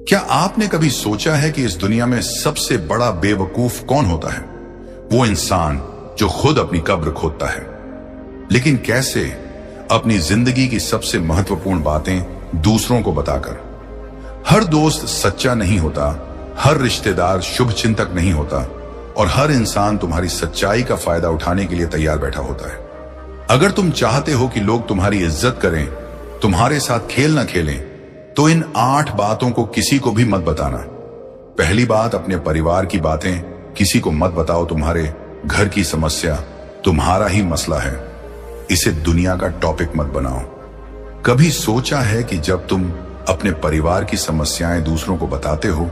क्या आपने कभी सोचा है कि इस दुनिया में सबसे बड़ा बेवकूफ कौन होता है? वो इंसान जो खुद अपनी कब्र खोदता है। लेकिन कैसे? अपनी जिंदगी की सबसे महत्वपूर्ण बातें दूसरों को बताकर। हर दोस्त सच्चा नहीं होता, हर रिश्तेदार शुभ चिंतक नहीं होता, और हर इंसान तुम्हारी सच्चाई का फायदा उठाने के लिए तैयार बैठा होता है। अगर तुम चाहते हो कि लोग तुम्हारी इज्जत करें, तुम्हारे साथ खेल ना खेलें, तो इन 8 बातों को किसी को भी मत बताना। पहली बात, अपने परिवार की बातें किसी को मत बताओ। तुम्हारे घर की समस्या तुम्हारा ही मसला है, इसे दुनिया का टॉपिक मत बनाओ। कभी सोचा है कि जब तुम अपने परिवार की समस्याएं दूसरों को बताते हो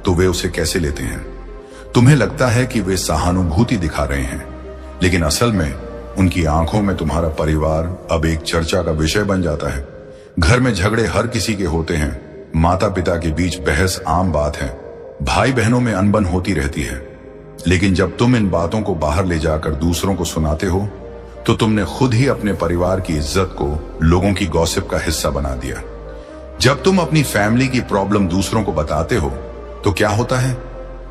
तो वे उसे कैसे लेते हैं? तुम्हें लगता है कि वे सहानुभूति दिखा रहे हैं, लेकिन असल में उनकी आंखों में तुम्हारा परिवार अब एक चर्चा का विषय बन जाता है। घर में झगड़े हर किसी के होते हैं, माता पिता के बीच बहस आम बात है, भाई बहनों में अनबन होती रहती है। लेकिन जब तुम इन बातों को बाहर ले जाकर दूसरों को सुनाते हो तो तुमने खुद ही अपने परिवार की इज्जत को लोगों की गॉसिप का हिस्सा बना दिया। जब तुम अपनी फैमिली की प्रॉब्लम दूसरों को बताते हो तो क्या होता है?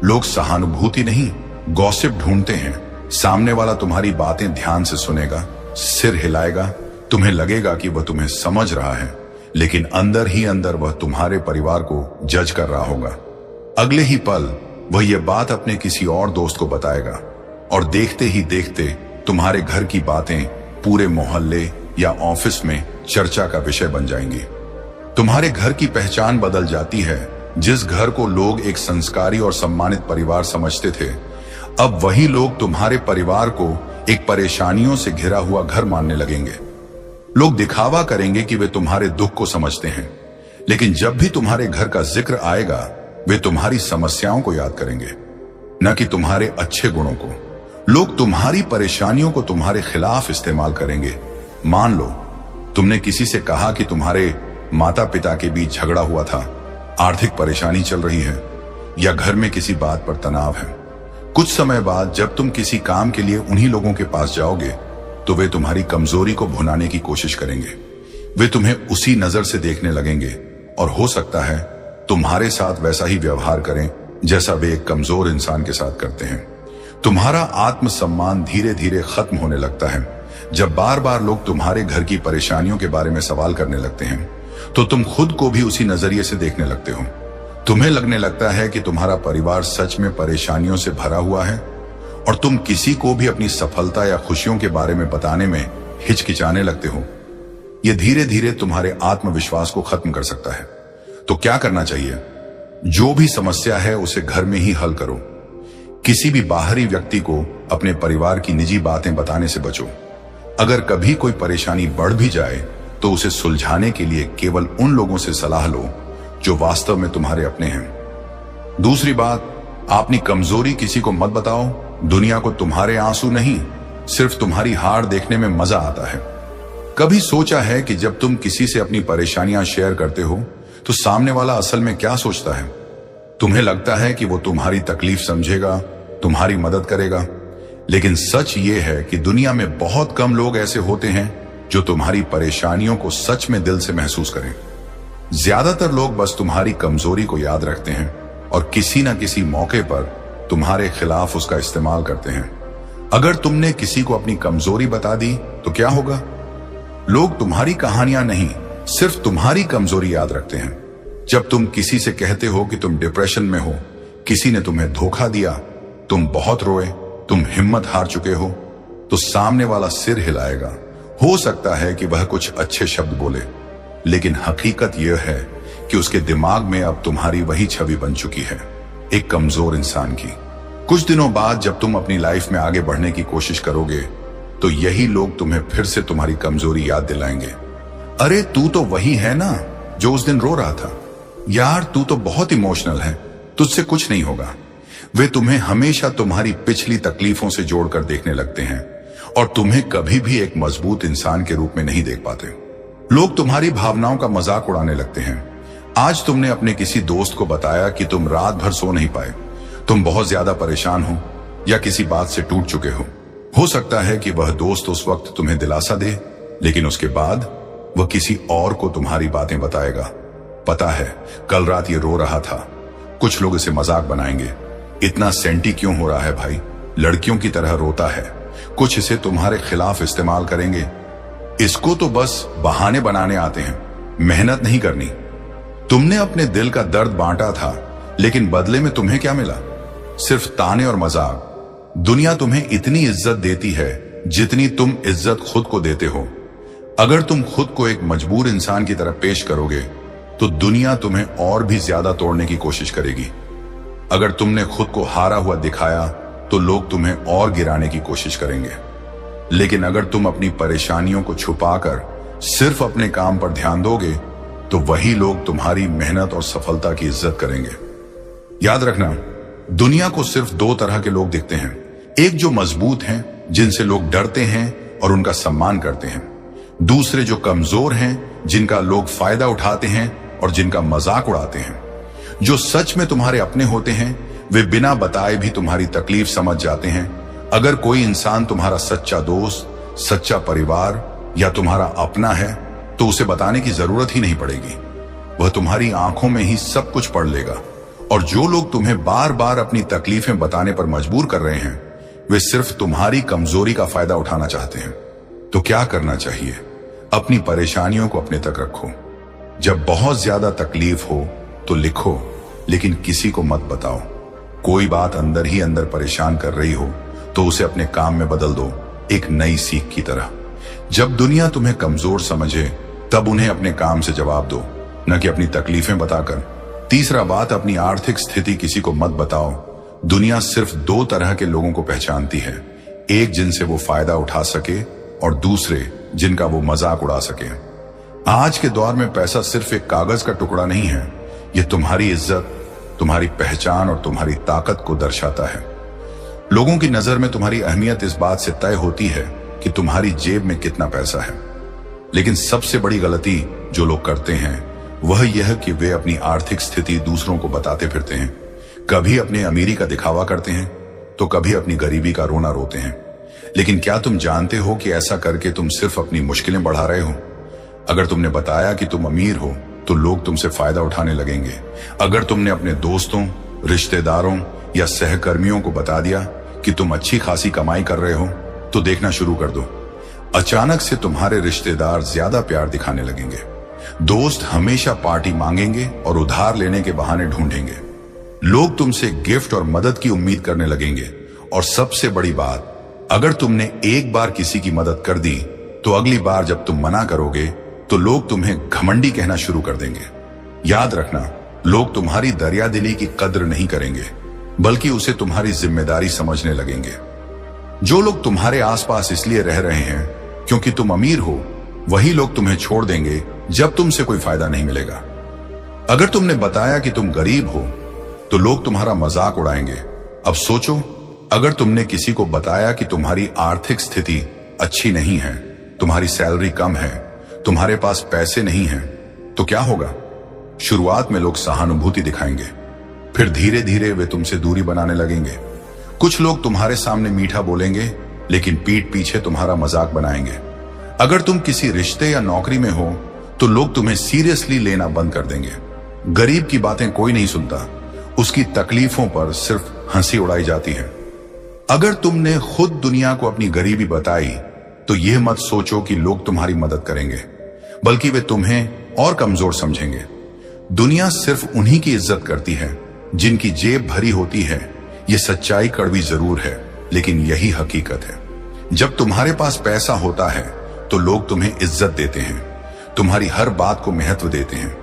लोग सहानुभूति नहीं, गॉसिप ढूंढते हैं। सामने वाला तुम्हारी बातें ध्यान से सुनेगा, सिर हिलाएगा, तुम्हें लगेगा कि वह तुम्हें समझ रहा है, लेकिन अंदर ही अंदर वह तुम्हारे परिवार को जज कर रहा होगा। अगले ही पल वह यह बात अपने किसी और दोस्त को बताएगा, और देखते ही देखते तुम्हारे घर की बातें पूरे मोहल्ले या ऑफिस में चर्चा का विषय बन जाएंगी। तुम्हारे घर की पहचान बदल जाती है। जिस घर को लोग एक संस्कारी और सम्मानित परिवार समझते थे, अब वही लोग तुम्हारे परिवार को एक परेशानियों से घिरा हुआ घर मानने लगेंगे। लोग दिखावा करेंगे कि वे तुम्हारे दुख को समझते हैं, लेकिन जब भी तुम्हारे घर का जिक्र आएगा, वे तुम्हारी समस्याओं को याद करेंगे, न कि तुम्हारे अच्छे गुणों को। लोग तुम्हारी परेशानियों को तुम्हारे खिलाफ इस्तेमाल करेंगे। मान लो तुमने किसी से कहा कि तुम्हारे माता पिता के बीच झगड़ा हुआ था, आर्थिक परेशानी चल रही है, या घर में किसी बात पर तनाव है। कुछ समय बाद जब तुम किसी काम के लिए उन्हीं लोगों के पास जाओगे तो वे तुम्हारी कमजोरी को भुनाने की कोशिश करेंगे। वे तुम्हें उसी नजर से देखने लगेंगे, और हो सकता है तुम्हारे साथ वैसा ही व्यवहार करें जैसा वे एक कमजोर इंसान के साथ करते हैं। तुम्हारा आत्मसम्मान धीरे धीरे खत्म होने लगता है। जब बार बार लोग तुम्हारे घर की परेशानियों के बारे में सवाल करने लगते हैं तो तुम खुद को भी उसी नजरिए से देखने लगते हो। तुम्हें लगने लगता है कि तुम्हारा परिवार सच में परेशानियों से भरा हुआ है, और तुम किसी को भी अपनी सफलता या खुशियों के बारे में बताने में हिचकिचाने लगते हो। यह धीरे धीरे तुम्हारे आत्मविश्वास को खत्म कर सकता है। तो क्या करना चाहिए? जो भी समस्या है उसे घर में ही हल करो। किसी भी बाहरी व्यक्ति को अपने परिवार की निजी बातें बताने से बचो। अगर कभी कोई परेशानी बढ़ भी जाए तो उसे सुलझाने के लिए केवल उन लोगों से सलाह लो जो वास्तव में तुम्हारे अपने हैं। दूसरी बात, अपनी कमजोरी किसी को मत बताओ। दुनिया को तुम्हारे आंसू नहीं, सिर्फ तुम्हारी हार देखने में मजा आता है। कभी सोचा है कि जब तुम किसी से अपनी परेशानियां शेयर करते हो तो सामने वाला असल में क्या सोचता है? तुम्हें लगता है कि वो तुम्हारी तकलीफ समझेगा, तुम्हारी मदद करेगा, लेकिन सच ये है कि दुनिया में बहुत कम लोग ऐसे होते हैं जो तुम्हारी परेशानियों को सच में दिल से महसूस करें। ज्यादातर लोग बस तुम्हारी कमजोरी को याद रखते हैं और किसी न किसी मौके पर तुम्हारे खिलाफ उसका इस्तेमाल करते हैं। अगर तुमने किसी को अपनी कमजोरी बता दी तो क्या होगा? लोग तुम्हारी कहानियां नहीं, सिर्फ तुम्हारी कमजोरी याद रखते हैं। जब तुम किसी से कहते हो कि तुम डिप्रेशन में हो, किसी ने तुम्हें धोखा दिया, तुम बहुत रोए, तुम हिम्मत हार चुके हो, तो सामने वाला सिर हिलाएगा। हो सकता है कि वह कुछ अच्छे शब्द बोले, लेकिन हकीकत यह है कि उसके दिमाग में अब तुम्हारी वही छवि बन चुकी है, एक कमजोर इंसान की। कुछ दिनों बाद जब तुम अपनी लाइफ में आगे बढ़ने की कोशिश करोगे तो यही लोग तुम्हें फिर से तुम्हारी कमजोरी याद दिलाएंगे। अरे तू तो वही है ना जो उस दिन रो रहा था, यार तू तो बहुत इमोशनल है, तुझसे कुछ नहीं होगा। वे तुम्हें हमेशा तुम्हारी पिछली तकलीफों से जोड़कर देखने लगते हैं और तुम्हें कभी भी एक मजबूत इंसान के रूप में नहीं देख पाते। लोग तुम्हारी भावनाओं का मजाक उड़ाने लगते हैं। आज तुमने अपने किसी दोस्त को बताया कि तुम रात भर सो नहीं पाए, तुम बहुत ज्यादा परेशान हो या किसी बात से टूट चुके हो सकता है कि वह दोस्त उस वक्त तुम्हें दिलासा दे, लेकिन उसके बाद वह किसी और को तुम्हारी बातें बताएगा। पता है कल रात ये रो रहा था। कुछ लोग इसे मजाक बनाएंगे, इतना सेंटी क्यों हो रहा है भाई, लड़कियों की तरह रोता है। कुछ इसे तुम्हारे खिलाफ इस्तेमाल करेंगे। इसको तो बस बहाने बनाने आते हैं, मेहनत नहीं करनी। तुमने अपने दिल का दर्द बांटा था, लेकिन बदले में तुम्हें क्या मिला? सिर्फ ताने और मजाक। दुनिया तुम्हें इतनी इज्जत देती है जितनी तुम इज्जत खुद को देते हो। अगर तुम खुद को एक मजबूर इंसान की तरह पेश करोगे तो दुनिया तुम्हें और भी ज्यादा तोड़ने की कोशिश करेगी। अगर तुमने खुद को हारा हुआ दिखाया तो लोग तुम्हें और गिराने की कोशिश करेंगे। लेकिन अगर तुम अपनी परेशानियों को छुपाकर सिर्फ अपने काम पर ध्यान दोगे तो वही लोग तुम्हारी मेहनत और सफलता की इज्जत करेंगे। याद रखना, दुनिया को सिर्फ दो तरह के लोग दिखते हैं। एक जो मजबूत हैं, जिनसे लोग डरते हैं और उनका सम्मान करते हैं। दूसरे जो कमजोर हैं, जिनका लोग फायदा उठाते हैं और जिनका मजाक उड़ाते हैं। जो सच में तुम्हारे अपने होते हैं, वे बिना बताए भी तुम्हारी तकलीफ समझ जाते हैं। अगर कोई इंसान तुम्हारा सच्चा दोस्त, सच्चा परिवार या तुम्हारा अपना है तो उसे बताने की जरूरत ही नहीं पड़ेगी। वह तुम्हारी आंखों में ही सब कुछ पढ़ लेगा। और जो लोग तुम्हें बार बार अपनी तकलीफें बताने पर मजबूर कर रहे हैं, वे सिर्फ तुम्हारी कमजोरी का फायदा उठाना चाहते हैं। तो क्या करना चाहिए? अपनी परेशानियों को अपने तक रखो। जब बहुत ज्यादा तकलीफ हो तो लिखो, लेकिन किसी को मत बताओ। कोई बात अंदर ही अंदर परेशान कर रही हो तो उसे अपने काम में बदल दो, एक नई सीख की तरह। जब दुनिया तुम्हें कमजोर समझे तब उन्हें अपने काम से जवाब दो, न कि अपनी तकलीफें बताकर। तीसरा बात, अपनी आर्थिक स्थिति किसी को मत बताओ। दुनिया सिर्फ दो तरह के लोगों को पहचानती है, एक जिनसे वो फायदा उठा सके और दूसरे जिनका वो मजाक उड़ा सके। आज के दौर में पैसा सिर्फ एक कागज का टुकड़ा नहीं है, ये तुम्हारी इज्जत, तुम्हारी पहचान और तुम्हारी ताकत को दर्शाता है। लोगों की नजर में तुम्हारी अहमियत इस बात से तय होती है कि तुम्हारी जेब में कितना पैसा है। लेकिन सबसे बड़ी गलती जो लोग करते हैं वह यह कि वे अपनी आर्थिक स्थिति दूसरों को बताते फिरते हैं। कभी अपने अमीरी का दिखावा करते हैं तो कभी अपनी गरीबी का रोना रोते हैं। लेकिन क्या तुम जानते हो कि ऐसा करके तुम सिर्फ अपनी मुश्किलें बढ़ा रहे हो? अगर तुमने बताया कि तुम अमीर हो तो लोग तुमसे फायदा उठाने लगेंगे। अगर तुमने अपने दोस्तों, रिश्तेदारों या सहकर्मियों को बता दिया कि तुम अच्छी खासी कमाई कर रहे हो तो देखना शुरू कर दो, अचानक से तुम्हारे रिश्तेदार ज्यादा प्यार दिखाने लगेंगे। दोस्त हमेशा पार्टी मांगेंगे और उधार लेने के बहाने ढूंढेंगे। लोग तुमसे गिफ्ट और मदद की उम्मीद करने लगेंगे। और सबसे बड़ी बात, अगर तुमने एक बार किसी की मदद कर दी तो अगली बार जब तुम मना करोगे तो लोग तुम्हें घमंडी कहना शुरू कर देंगे। याद रखना, लोग तुम्हारी दरियादिली की कद्र नहीं करेंगे, बल्कि उसे तुम्हारी जिम्मेदारी समझने लगेंगे। जो लोग तुम्हारे आसपास इसलिए रह रहे हैं क्योंकि तुम अमीर हो, वही लोग तुम्हें छोड़ देंगे जब तुमसे कोई फायदा नहीं मिलेगा। अगर तुमने बताया कि तुम गरीब हो तो लोग तुम्हारा मजाक उड़ाएंगे। अब सोचो, अगर तुमने किसी को बताया कि तुम्हारी आर्थिक स्थिति अच्छी नहीं है, तुम्हारी सैलरी कम है, तुम्हारे पास पैसे नहीं हैं, तो क्या होगा? शुरुआत में लोग सहानुभूति दिखाएंगे, फिर धीरे धीरे वे तुमसे दूरी बनाने लगेंगे। कुछ लोग तुम्हारे सामने मीठा बोलेंगे, लेकिन पीठ पीछे तुम्हारा मजाक बनाएंगे। अगर तुम किसी रिश्ते या नौकरी में हो तो लोग तुम्हें सीरियसली लेना बंद कर देंगे। गरीब की बातें कोई नहीं सुनता, उसकी तकलीफों पर सिर्फ हंसी उड़ाई जाती है। अगर तुमने खुद दुनिया को अपनी गरीबी बताई तो यह मत सोचो कि लोग तुम्हारी मदद करेंगे, बल्कि वे तुम्हें और कमजोर समझेंगे। दुनिया सिर्फ उन्हीं की इज्जत करती है जिनकी जेब भरी होती है। यह सच्चाई कड़वी जरूर है, लेकिन यही हकीकत है। जब तुम्हारे पास पैसा होता है तो लोग तुम्हें इज्जत देते हैं, तुम्हारी हर बात को महत्व देते हैं।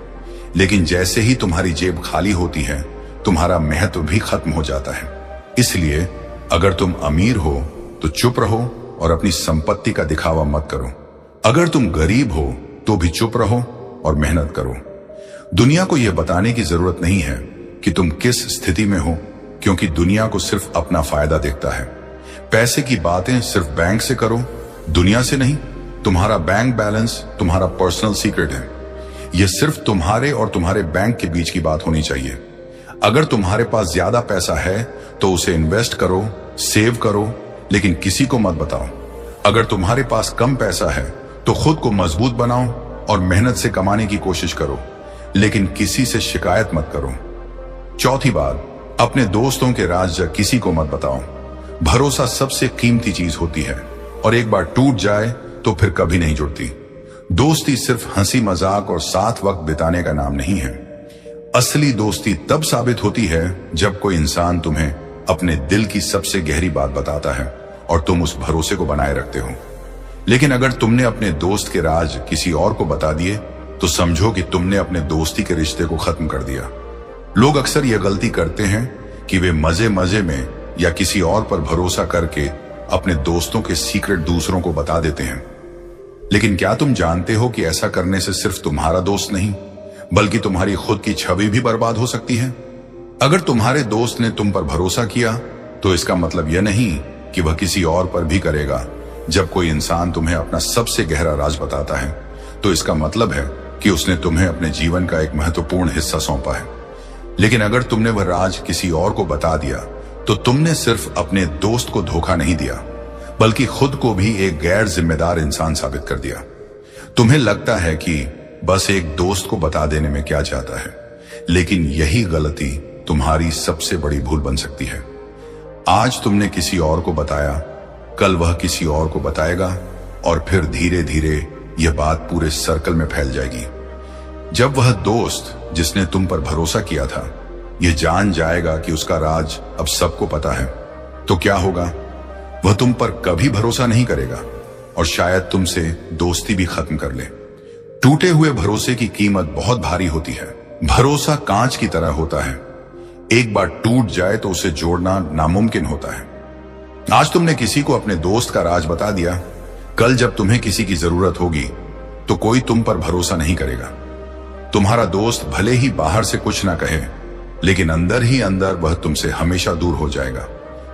लेकिन जैसे ही तुम्हारी जेब खाली होती है, तुम्हारा महत्व भी खत्म हो जाता है। इसलिए अगर तुम अमीर हो तो चुप रहो और अपनी संपत्ति का दिखावा मत करो। अगर तुम गरीब हो तो भी चुप रहो और मेहनत करो। दुनिया को यह बताने की जरूरत नहीं है कि तुम किस स्थिति में हो, क्योंकि दुनिया को सिर्फ अपना फायदा देखता है। पैसे की बातें सिर्फ बैंक से करो, दुनिया से नहीं। तुम्हारा बैंक बैलेंस तुम्हारा पर्सनल सीक्रेट है। यह सिर्फ तुम्हारे और तुम्हारे बैंक के बीच की बात होनी चाहिए। अगर तुम्हारे पास ज्यादा पैसा है तो उसे इन्वेस्ट करो, सेव करो, लेकिन किसी को मत बताओ। अगर तुम्हारे पास कम पैसा है तो खुद को मजबूत बनाओ और मेहनत से कमाने की कोशिश करो। लेकिन किसी से शिकायत मत करो। चौथी बात, अपने दोस्तों के राज किसी को मत बताओ। भरोसा सबसे कीमती चीज होती है और एक बार टूट जाए तो फिर कभी नहीं जुड़ती। दोस्ती सिर्फ हंसी मजाक और साथ वक्त बिताने का नाम नहीं है। असली दोस्ती तब साबित होती है जब कोई इंसान तुम्हें अपने दिल की सबसे गहरी बात बताता है और तुम उस भरोसे को बनाए रखते हो। लेकिन अगर तुमने अपने दोस्त के राज किसी और को बता दिए तो समझो कि तुमने अपने दोस्ती के रिश्ते को खत्म कर दिया। लोग अक्सर यह गलती करते हैं कि वे मजे मजे में या किसी और पर भरोसा करके अपने दोस्तों के सीक्रेट दूसरों को बता देते हैं। लेकिन क्या तुम जानते हो कि ऐसा करने से सिर्फ तुम्हारा दोस्त नहीं बल्कि तुम्हारी खुद की छवि भी बर्बाद हो सकती है। अगर तुम्हारे दोस्त ने तुम पर भरोसा किया तो इसका मतलब यह नहीं कि वह किसी और पर भी करेगा। जब कोई इंसान तुम्हें अपना सबसे गहरा राज बताता है तो इसका मतलब है कि उसने तुम्हें अपने जीवन का एक महत्वपूर्ण हिस्सा सौंपा है। लेकिन अगर तुमने वह राज किसी और को बता दिया तो तुमने सिर्फ अपने दोस्त को धोखा नहीं दिया बल्कि खुद को भी एक गैर जिम्मेदार इंसान साबित कर दिया। तुम्हें लगता है कि बस एक दोस्त को बता देने में क्या जाता है, लेकिन यही गलती तुम्हारी सबसे बड़ी भूल बन सकती है। आज तुमने किसी और को बताया, कल वह किसी और को बताएगा और फिर धीरे धीरे यह बात पूरे सर्कल में फैल जाएगी। जब वह दोस्त जिसने तुम पर भरोसा किया था यह जान जाएगा कि उसका राज अब सबको पता है तो क्या होगा? वह तुम पर कभी भरोसा नहीं करेगा और शायद तुमसे दोस्ती भी खत्म कर ले। टूटे हुए भरोसे की कीमत बहुत भारी होती है। भरोसा कांच की तरह होता है, एक बार टूट जाए तो उसे जोड़ना नामुमकिन होता है। आज तुमने किसी को अपने दोस्त का राज बता दिया, कल जब तुम्हें किसी की जरूरत होगी तो कोई तुम पर भरोसा नहीं करेगा। तुम्हारा दोस्त भले ही बाहर से कुछ ना कहे लेकिन अंदर ही अंदर वह तुमसे हमेशा दूर हो जाएगा।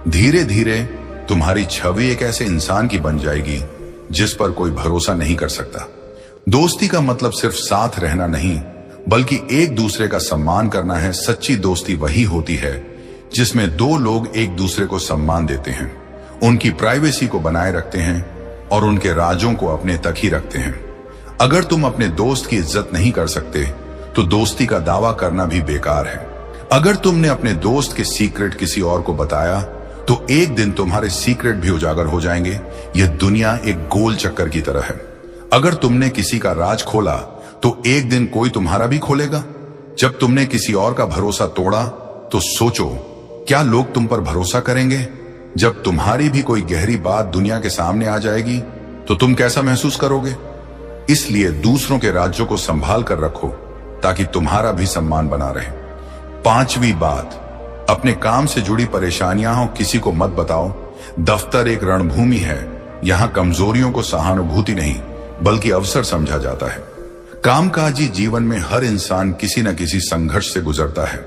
धीरे धीरे तुम्हारी छवि एक ऐसे इंसान की बन जाएगी जिस पर कोई भरोसा नहीं कर सकता। दोस्ती का मतलब सिर्फ साथ रहना नहीं बल्कि एक दूसरे का सम्मान करना है। सच्ची दोस्ती वही होती है जिसमें दो लोग एक दूसरे को सम्मान देते हैं, उनकी प्राइवेसी को बनाए रखते हैं और उनके राजों को अपने तक ही रखते हैं। अगर तुम अपने दोस्त की इज्जत नहीं कर सकते तो दोस्ती का दावा करना भी बेकार है। अगर तुमने अपने दोस्त के सीक्रेट किसी और को बताया तो एक दिन तुम्हारे सीक्रेट भी उजागर हो जाएंगे। यह दुनिया एक गोल चक्कर की तरह है। अगर तुमने किसी का राज खोला तो एक दिन कोई तुम्हारा भी खोलेगा। जब तुमने किसी और का भरोसा तोड़ा तो सोचो, क्या लोग तुम पर भरोसा करेंगे? जब तुम्हारी भी कोई गहरी बात दुनिया के सामने आ जाएगी तो तुम कैसा महसूस करोगे? इसलिए दूसरों के राज्यों को संभाल कर रखो ताकि तुम्हारा भी सम्मान बना रहे। पांचवी बात, अपने काम से जुड़ी परेशानियां हो किसी को मत बताओ। दफ्तर एक रणभूमि है, यहां कमजोरियों को सहानुभूति नहीं बल्कि अवसर समझा जाता है। कामकाजी जीवन में हर इंसान किसी न किसी संघर्ष से गुजरता है।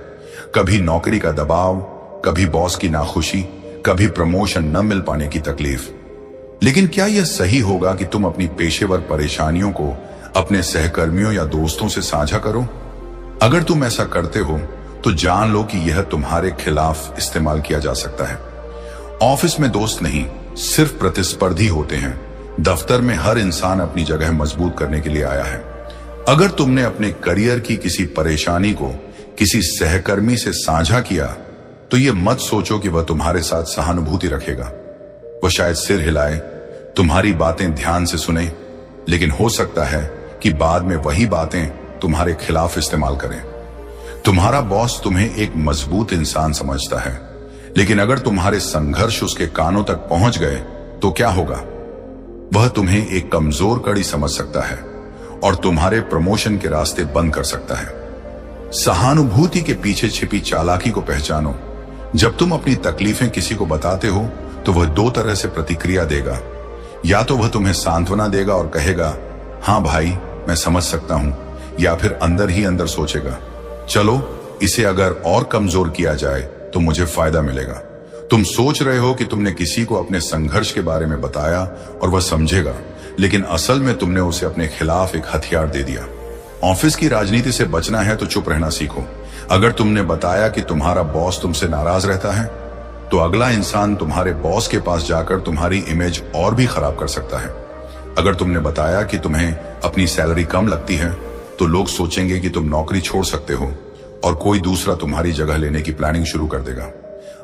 कभी नौकरी का दबाव, कभी बॉस की नाखुशी, कभी प्रमोशन न मिल पाने की तकलीफ। लेकिन क्या यह सही होगा कि तुम अपनी पेशेवर परेशानियों को अपने सहकर्मियों या दोस्तों से साझा करो? अगर तुम ऐसा करते हो तो जान लो कि यह तुम्हारे खिलाफ इस्तेमाल किया जा सकता है। ऑफिस में दोस्त नहीं, सिर्फ प्रतिस्पर्धी होते हैं। दफ्तर में हर इंसान अपनी जगह मजबूत करने के लिए आया है। अगर तुमने अपने करियर की किसी परेशानी को किसी सहकर्मी से साझा किया तो यह मत सोचो कि वह तुम्हारे साथ सहानुभूति रखेगा। वह शायद सिर हिलाए, तुम्हारी बातें ध्यान से सुने, लेकिन हो सकता है कि बाद में वही बातें तुम्हारे खिलाफ इस्तेमाल करें। तुम्हारा बॉस तुम्हें एक मजबूत इंसान समझता है, लेकिन अगर तुम्हारे संघर्ष उसके कानों तक पहुंच गए तो क्या होगा? वह तुम्हें एक कमजोर कड़ी समझ सकता है और तुम्हारे प्रमोशन के रास्ते बंद कर सकता है। सहानुभूति के पीछे छिपी चालाकी को पहचानो। जब तुम अपनी तकलीफें किसी को बताते हो तो वह दो तरह से प्रतिक्रिया देगा। या तो वह तुम्हें सांत्वना देगा और कहेगा, हाँ भाई मैं समझ सकता हूं, या फिर अंदर ही अंदर सोचेगा, चलो इसे अगर और कमजोर किया जाए तो मुझे फायदा मिलेगा। तुम सोच रहे हो कि तुमने किसी को अपने संघर्ष के बारे में बताया और वह समझेगा, लेकिन असल में तुमने उसे अपने खिलाफ एक हथियार दे दिया। ऑफिस की राजनीति से बचना है तो चुप रहना सीखो। अगर तुमने बताया कि तुम्हारा बॉस तुमसे नाराज रहता है तो अगला इंसान तुम्हारे बॉस के पास जाकर तुम्हारी इमेज और भी खराब कर सकता है। अगर तुमने बताया कि तुम्हें अपनी सैलरी कम लगती है तो लोग सोचेंगे कि तुम नौकरी छोड़ सकते हो और कोई दूसरा तुम्हारी जगह लेने की प्लानिंग शुरू कर देगा।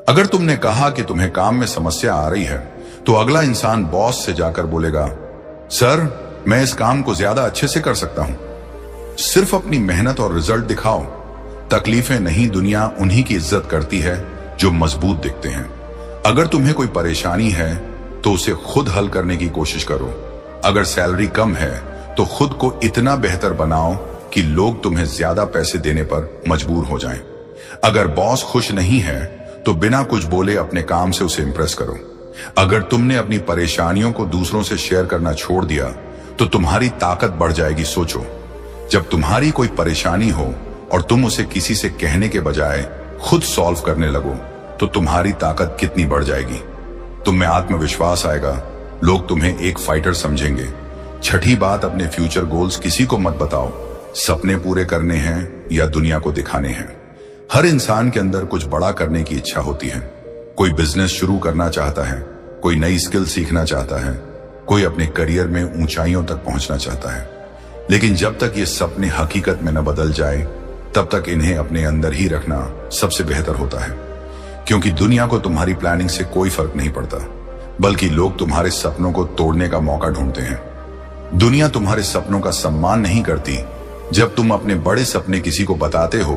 अगर तुमने कहा कि तुम्हें काम में समस्या आ रही है, तो अगला इंसान बॉस से जाकर बोलेगा, सर मैं इस काम को ज्यादा अच्छे से कर सकता हूं। सिर्फ अपनी मेहनत और रिजल्ट दिखाओ। तकलीफें नहीं, दुनिया उन्हीं की इज्जत करती है जो मजबूत दिखते हैं। अगर तुम्हें कोई परेशानी है तो उसे खुद हल करने की कोशिश करो। अगर सैलरी कम है तो खुद को इतना बेहतर बनाओ कि लोग तुम्हें ज्यादा पैसे देने पर मजबूर हो जाएं। अगर बॉस खुश नहीं है तो बिना कुछ बोले अपने काम से उसे इंप्रेस करो। अगर तुमने अपनी परेशानियों को दूसरों से शेयर करना छोड़ दिया तो तुम्हारी ताकत बढ़ जाएगी। सोचो, जब तुम्हारी कोई परेशानी हो और तुम उसे किसी से कहने के बजाय खुद सॉल्व करने लगो तो तुम्हारी ताकत कितनी बढ़ जाएगी। तुम में आत्मविश्वास आएगा, लोग तुम्हें एक फाइटर समझेंगे। छठी बात, अपने फ्यूचर गोल्स किसी को मत बताओ। सपने पूरे करने हैं या दुनिया को दिखाने हैं। हर इंसान के अंदर कुछ बड़ा करने की इच्छा होती है। कोई बिजनेस शुरू करना चाहता है, कोई नई स्किल सीखना चाहता है, कोई अपने करियर में ऊंचाइयों तक पहुंचना चाहता है। लेकिन जब तक ये सपने हकीकत में न बदल जाए तब तक इन्हें अपने अंदर ही रखना सबसे बेहतर होता है। क्योंकि दुनिया को तुम्हारी प्लानिंग से कोई फर्क नहीं पड़ता, बल्कि लोग तुम्हारे सपनों को तोड़ने का मौका ढूंढते हैं। दुनिया तुम्हारे सपनों का सम्मान नहीं करती। जब तुम अपने बड़े सपने किसी को बताते हो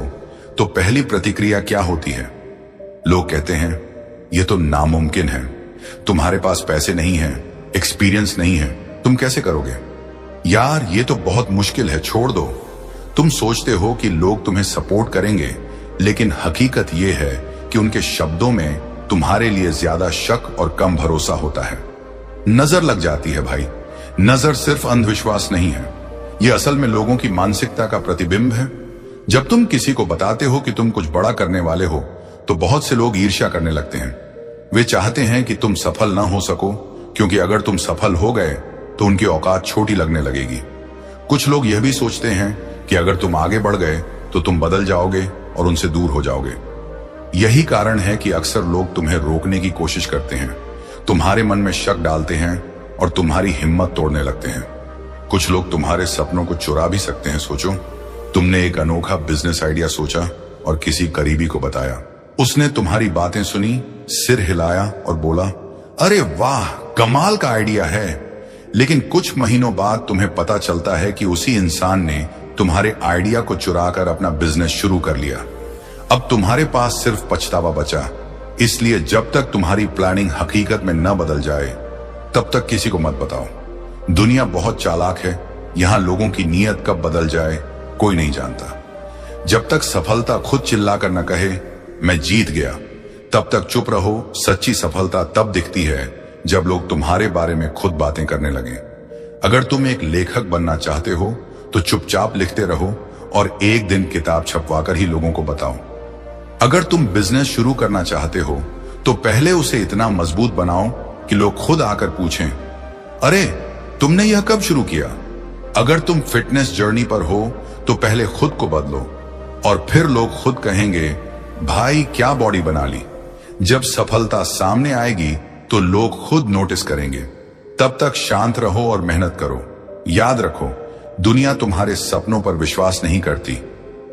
तो पहली प्रतिक्रिया क्या होती है? लोग कहते हैं, यह तो नामुमकिन है, तुम्हारे पास पैसे नहीं है, एक्सपीरियंस नहीं है, तुम कैसे करोगे? यार ये तो बहुत मुश्किल है, छोड़ दो। तुम सोचते हो कि लोग तुम्हें सपोर्ट करेंगे, लेकिन हकीकत यह है कि उनके शब्दों में तुम्हारे लिए ज्यादा शक और कम भरोसा होता है। नजर लग जाती है भाई। नजर सिर्फ अंधविश्वास नहीं है, यह असल में लोगों की मानसिकता का प्रतिबिंब है। जब तुम किसी को बताते हो कि तुम कुछ बड़ा करने वाले हो तो बहुत से लोग ईर्ष्या करने लगते हैं। वे चाहते हैं कि तुम सफल ना हो सको, क्योंकि अगर तुम सफल हो गए तो उनकी औकात छोटी लगने लगेगी। कुछ लोग यह भी सोचते हैं कि अगर तुम आगे बढ़ गए तो तुम बदल जाओगे और उनसे दूर हो जाओगे। यही कारण है कि अक्सर लोग तुम्हें रोकने की कोशिश करते हैं, तुम्हारे मन में शक डालते हैं और तुम्हारी हिम्मत तोड़ने लगते हैं। कुछ लोग तुम्हारे सपनों को चुरा भी सकते हैं। सोचो, तुमने एक अनोखा बिजनेस आइडिया सोचा और किसी करीबी को बताया। उसने तुम्हारी बातें सुनी, सिर हिलाया और बोला, अरे वाह, कमाल का आइडिया है। लेकिन कुछ महीनों बाद तुम्हें पता चलता है कि उसी इंसान ने तुम्हारे आइडिया को चुराकर अपना बिजनेस शुरू कर लिया। अब तुम्हारे पास सिर्फ पछतावा बचा। इसलिए जब तक तुम्हारी प्लानिंग हकीकत में न बदल जाए तब तक किसी को मत बताओ। दुनिया बहुत चालाक है, यहां लोगों की नीयत कब बदल जाए कोई नहीं जानता। जब तक सफलता खुद चिल्लाकर न कहे मैं जीत गया, तब तक चुप रहो। सच्ची सफलता तब दिखती है जब लोग तुम्हारे बारे में खुद बातें करने लगे। अगर तुम एक लेखक बनना चाहते हो तो चुपचाप लिखते रहो और एक दिन किताब छपवाकर ही लोगों को बताओ। अगर तुम बिजनेस शुरू करना चाहते हो तो पहले उसे इतना मजबूत बनाओ कि लोग खुद आकर पूछें, अरे तुमने यह कब शुरू किया? अगर तुम फिटनेस जर्नी पर हो तो पहले खुद को बदलो और फिर लोग खुद कहेंगे, भाई क्या बॉडी बना ली। जब सफलता सामने आएगी तो लोग खुद नोटिस करेंगे। तब तक शांत रहो और मेहनत करो। याद रखो, दुनिया तुम्हारे सपनों पर विश्वास नहीं करती,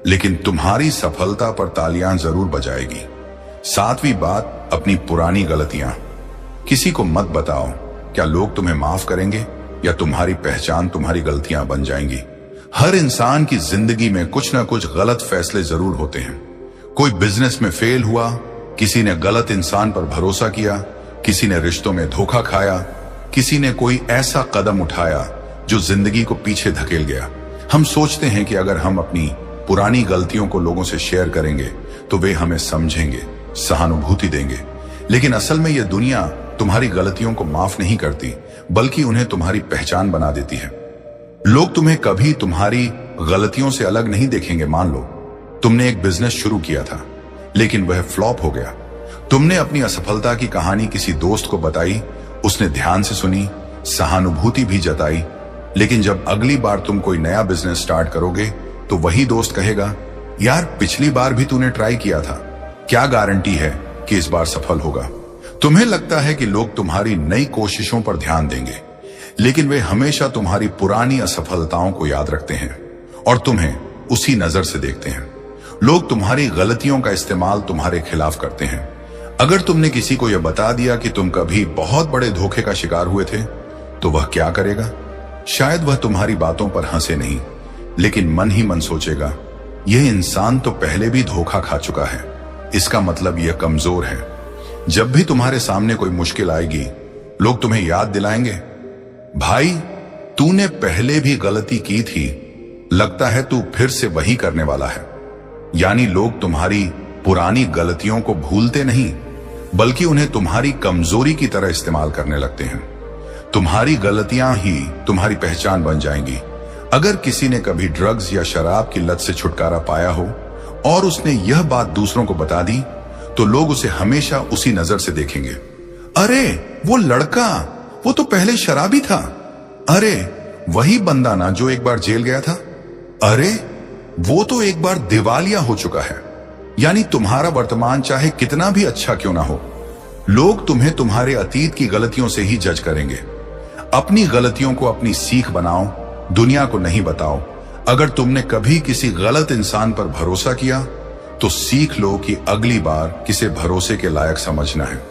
लेकिन तुम्हारी सफलता पर तालियां जरूर बजाएगी। सातवीं बात, अपनी पुरानी गलतियां किसी को मत बताओ। क्या लोग तुम्हें माफ करेंगे या तुम्हारी पहचान तुम्हारी गलतियां बन जाएंगी? हर इंसान की जिंदगी में कुछ ना कुछ गलत फैसले जरूर होते हैं। कोई बिजनेस में फेल हुआ, किसी ने गलत इंसान पर भरोसा किया, किसी ने रिश्तों में धोखा खाया, किसी ने कोई ऐसा कदम उठाया जो जिंदगी को पीछे धकेल गया। हम सोचते हैं कि अगर हम अपनी पुरानी गलतियों को लोगों से शेयर करेंगे तो वे हमें समझेंगे, सहानुभूति देंगे। लेकिन असल में यह दुनिया तुम्हारी गलतियों को माफ नहीं करती, बल्कि उन्हें तुम्हारी पहचान बना देती है। लोग तुम्हें कभी तुम्हारी गलतियों से अलग नहीं देखेंगे। मान लो तुमने एक बिजनेस शुरू किया था लेकिन वह फ्लॉप हो गया। तुमने अपनी असफलता की कहानी किसी दोस्त को बताई, उसने ध्यान से सुनी, सहानुभूति भी जताई। लेकिन जब अगली बार तुम कोई नया बिजनेस स्टार्ट करोगे तो वही दोस्त कहेगा, यार पिछली बार भी तूने ट्राई किया था, क्या गारंटी है कि इस बार सफल होगा? तुम्हें लगता है कि लोग तुम्हारी नई कोशिशों पर ध्यान देंगे, लेकिन वे हमेशा तुम्हारी पुरानी असफलताओं को याद रखते हैं और तुम्हें उसी नजर से देखते हैं। लोग तुम्हारी गलतियों का इस्तेमाल तुम्हारे खिलाफ करते हैं। अगर तुमने किसी को यह बता दिया कि तुम कभी बहुत बड़े धोखे का शिकार हुए थे, तो वह क्या करेगा? शायद वह तुम्हारी बातों पर हंसे नहीं, लेकिन मन ही मन सोचेगा, यह इंसान तो पहले भी धोखा खा चुका है, इसका मतलब यह कमजोर है। जब भी तुम्हारे सामने कोई मुश्किल आएगी, लोग तुम्हें याद दिलाएंगे, भाई तूने पहले भी गलती की थी, लगता है तू फिर से वही करने वाला है। यानी लोग तुम्हारी पुरानी गलतियों को भूलते नहीं, बल्कि उन्हें तुम्हारी कमजोरी की तरह इस्तेमाल करने लगते हैं। तुम्हारी गलतियां ही तुम्हारी पहचान बन जाएंगी। अगर किसी ने कभी ड्रग्स या शराब की लत से छुटकारा पाया हो और उसने यह बात दूसरों को बता दी, तो लोग उसे हमेशा उसी नजर से देखेंगे। अरे वो लड़का, वो तो पहले शराबी था। अरे वही बंदा ना जो एक बार जेल गया था। अरे वो तो एक बार दिवालिया हो चुका है। यानी तुम्हारा वर्तमान चाहे कितना भी अच्छा क्यों ना हो, लोग तुम्हें तुम्हारे अतीत की गलतियों से ही जज करेंगे। अपनी गलतियों को अपनी सीख बनाओ, दुनिया को नहीं बताओ। अगर तुमने कभी किसी गलत इंसान पर भरोसा किया, तो सीख लो कि अगली बार किसे भरोसे के लायक समझना है।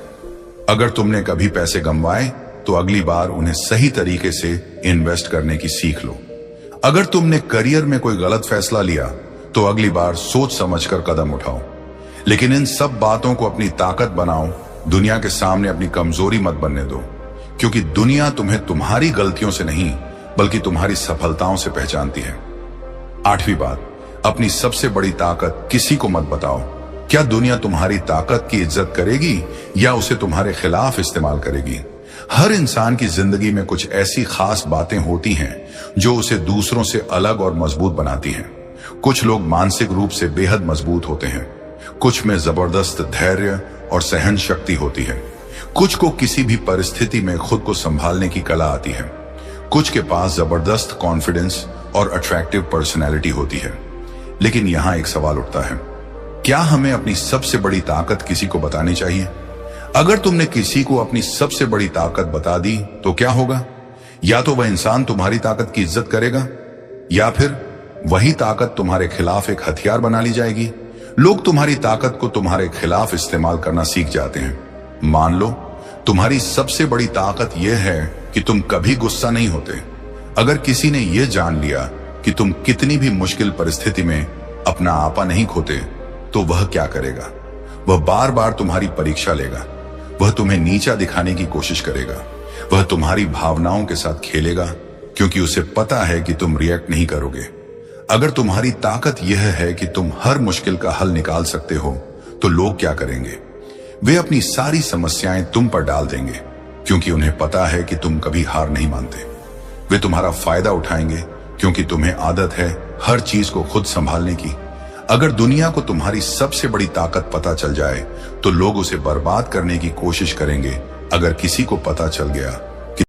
अगर तुमने कभी पैसे गंवाए, तो अगली बार उन्हें सही तरीके से इन्वेस्ट करने की सीख लो। अगर तुमने करियर में कोई गलत फैसला लिया, तो अगली बार सोच समझकर कदम उठाओ। लेकिन इन सब बातों को अपनी ताकत बनाओ, दुनिया के सामने अपनी कमजोरी मत बनने दो, क्योंकि दुनिया तुम्हें तुम्हारी गलतियों से नहीं, बल्कि तुम्हारी सफलताओं से पहचानती है। 8वीं बात, अपनी सबसे बड़ी ताकत किसी को मत बताओ। क्या दुनिया तुम्हारी ताकत की इज्जत करेगी या उसे तुम्हारे खिलाफ इस्तेमाल करेगी? हर इंसान की जिंदगी में कुछ ऐसी खास बातें होती हैं जो उसे दूसरों से अलग और मजबूत बनाती हैं। कुछ लोग मानसिक रूप से बेहद मजबूत होते हैं, कुछ में जबरदस्त धैर्य और सहन शक्ति होती है, कुछ को किसी भी परिस्थिति में खुद को संभालने की कला आती है, कुछ के पास जबरदस्त कॉन्फिडेंस और अट्रैक्टिव पर्सनैलिटी होती है। लेकिन यहां एक सवाल उठता है, क्या हमें अपनी सबसे बड़ी ताकत किसी को बतानी चाहिए? अगर तुमने किसी को अपनी सबसे बड़ी ताकत बता दी, तो क्या होगा? या तो वह इंसान तुम्हारी ताकत की इज्जत करेगा, या फिर वही ताकत तुम्हारे खिलाफ एक हथियार बना ली जाएगी। लोग तुम्हारी ताकत को तुम्हारे खिलाफ इस्तेमाल करना सीख जाते हैं। मान लो तुम्हारी सबसे बड़ी ताकत यह है कि तुम कभी गुस्सा नहीं होते। अगर किसी ने यह जान लिया कि तुम कितनी भी मुश्किल परिस्थिति में अपना आपा नहीं खोते, तो वह क्या करेगा? वह बार बार तुम्हारी परीक्षा लेगा। वह तुम्हें नीचा दिखाने की कोशिश करेगा। वह तुम्हारी भावनाओं के साथ खेलेगा, क्योंकि उसे पता है कि तुम रिएक्ट नहीं करोगे। अगर तुम्हारी ताकत यह है कि तुम हर मुश्किल का हल निकाल सकते हो, तो लोग क्या करेंगे? वे अपनी सारी समस्याएं तुम पर डाल देंगे, क्योंकि उन्हें पता है कि तुम कभी हार नहीं मानते। वे तुम्हारा फायदा उठाएंगे, क्योंकि तुम्हें आदत है हर चीज को खुद संभालने की। अगर दुनिया को तुम्हारी सबसे बड़ी ताकत पता चल जाए, तो लोग उसे बर्बाद करने की कोशिश करेंगे। अगर किसी को पता चल गया